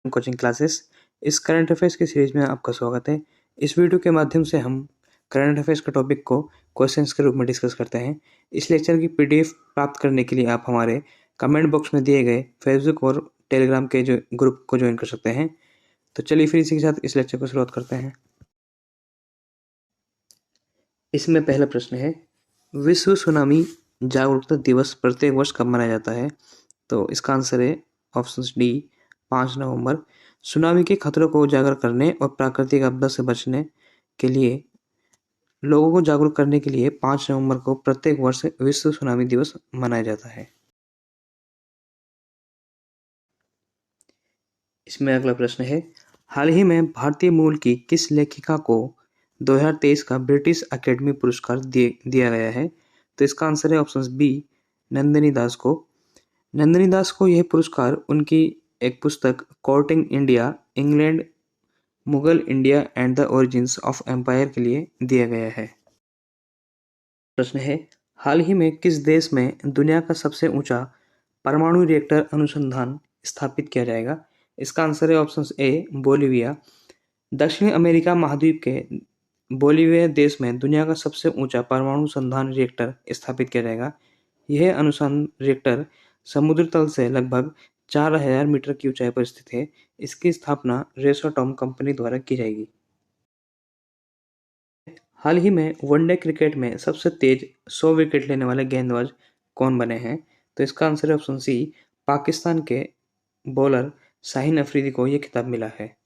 Coaching classes. इस current affairs की series में आपका स्वागत है। इस वीडियो के माध्यम से हम करंट अफेयर्स के टॉपिक को क्वेश्चंस के रूप में डिस्कस करते हैं। इस लेक्चर की पीडीएफ प्राप्त करने के लिए आप हमारे कमेंट बॉक्स में दिए गए फेसबुक और टेलीग्राम के जो ग्रुप को ज्वाइन कर सकते हैं। तो चलिए फिर इसी के साथ इस लेक्चर को शुरुआत करते हैं। इसमें पहला प्रश्न है, विश्व सुनामी जागरूकता दिवस प्रत्येक वर्ष कब मनाया जाता है? तो इसका आंसर है ऑप्शन डी, 5 नवंबर। सुनामी के खतरों को उजागर करने और प्राकृतिक आपदा से बचने के लिए लोगों को जागरूक करने के लिए 5 नवंबर को प्रत्येक वर्ष विश्व सुनामी दिवस मनाया जाता है। इसमें अगला प्रश्न है, हाल ही में भारतीय मूल की किस लेखिका को 2023 का ब्रिटिश अकेडमी पुरस्कार दिया गया है? तो इसका आंसर है ऑप्शन बी, नंदिनी दास को। नंदिनी दास को यह पुरस्कार उनकी एक पुस्तक courting India, England, Mughal India and the origins of empire के लिए दिया गया है। प्रश्न है, हाल ही में किस देश में दुनिया का सबसे ऊंचा परमाणु रिएक्टर अनुसंधान स्थापित किया जाएगा? इसका आंसर है ऑप्शन ए, बोलीविया। दक्षिण अमेरिका महाद्वीप के बोलीविया देश में दुनिया का सबसे ऊंचा परमाणु संधान रिएक्टर स्थापित किया जाएगा। यह अनुसंधान रिएक्टर समुद्र तल से लगभग 4000 मीटर की ऊंचाई पर स्थित है। इसकी स्थापना रेसोटॉम कंपनी द्वारा की जाएगी। हाल ही में वनडे क्रिकेट में सबसे तेज 100 विकेट लेने वाले गेंदबाज कौन बने हैं? तो इसका आंसर है ऑप्शन सी, पाकिस्तान के बॉलर शाहीन अफरीदी को यह खिताब मिला है।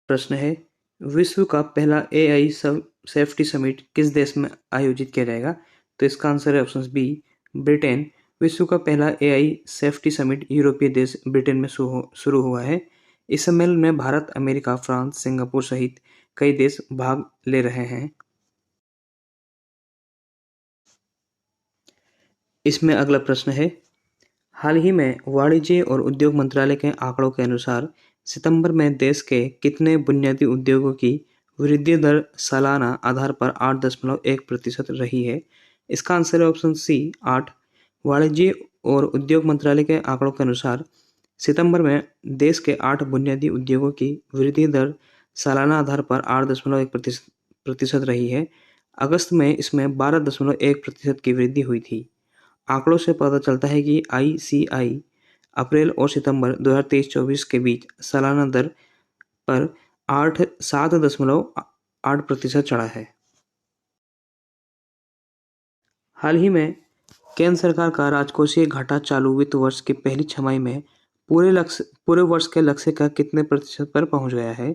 प्रश्न है, विश्व का पहला एआई सेफ्टी समिट किस देश में आयोजित किया जाएगा? तो इसका आंसर है ऑप्शन बी, ब्रिटेन। विश्व का पहला एआई सेफ्टी समिट यूरोपीय देश ब्रिटेन में शुरू हुआ है। इस सम्मेलन में भारत, अमेरिका, फ्रांस, सिंगापुर सहित कई देश भाग ले रहे हैं। इसमें अगला प्रश्न है, हाल ही में वाणिज्य और उद्योग मंत्रालय के आंकड़ों के अनुसार सितंबर में देश के कितने बुनियादी उद्योगों की वृद्धि दर सालाना आधार पर 8.1% रही है? इसका आंसर है ऑप्शन सी, 8। वाणिज्य और उद्योग मंत्रालय के आंकड़ों के अनुसार सितंबर में देश के 8 बुनियादी उद्योगों की वृद्धि दर सालाना आधार पर 8.1% रही है। अगस्त में इसमें 12.1% की वृद्धि हुई थी। आंकड़ों से पता चलता है कि आईसीआई अप्रैल और सितंबर 2023-24 के बीच सालाना दर पर 7.8% चढ़ा है। हाल ही में केंद्र सरकार का राजकोषीय घाटा चालू वित्त वर्ष की पहली छमाही में पूरे वर्ष के लक्ष्य का कितने प्रतिशत पर पहुंच गया है?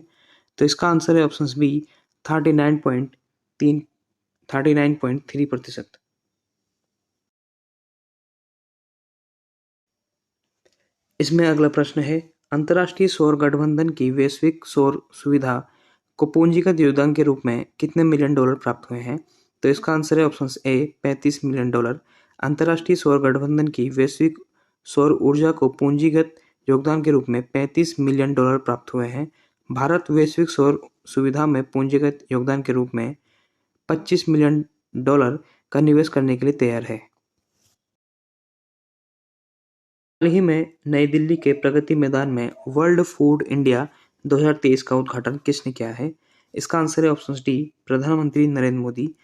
तो इसका आंसर है ऑप्शन बी, 39.3%। इसमें अगला प्रश्न है, अंतर्राष्ट्रीय सौर गठबंधन की वैश्विक सौर सुविधा को पूंजीगत योगदान के रूप में कितने मिलियन डॉलर प्राप्त हुए हैं? तो इसका आंसर है ऑप्शन ए, 35 मिलियन डॉलर। अंतर्राष्ट्रीय सौर गठबंधन की वैश्विक सौर ऊर्जा को पूंजीगत योगदान के रूप में 35 मिलियन डॉलर प्राप्त हुए हैं। भारत वैश्विक सौर सुविधा में पूंजीगत योगदान के रूप में 25 मिलियन डॉलर का निवेश करने के लिए तैयार है। हाल ही में नई दिल्ली के प्रगति मैदान में वर्ल्ड फूड इंडिया 2023 का उद्घाटन किसने किया है? इसका आंसर है ऑप्शन डी, प्रधानमंत्री Narendra Modi.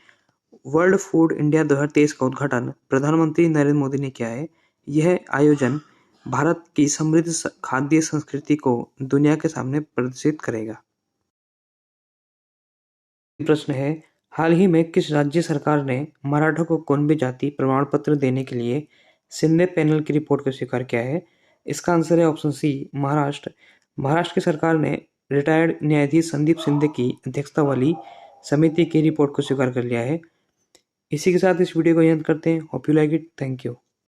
World food India 2023 का उद्घाटन प्रधानमंत्री नरेंद्र मोदी ने किया है। यह आयोजन भारत की समृद्ध खाद्य संस्कृति को दुनिया के सामने प्रदर्शित करेगा। प्रश्न है, हाल ही में किस राज्य सरकार ने मराठों को कुणबी जाति प्रमाण पत्र देने के लिए शिंदे पैनल की रिपोर्ट को स्वीकार किया है? इसका आंसर है ऑप्शन सी, महाराष्ट्र। महाराष्ट्र की सरकार ने रिटायर्ड न्यायाधीश संदीप शिंदे की अध्यक्षता वाली समिति की रिपोर्ट को स्वीकार कर लिया है। इसी के साथ इस वीडियो को अंत करते हैं। Hope you like it. Thank you.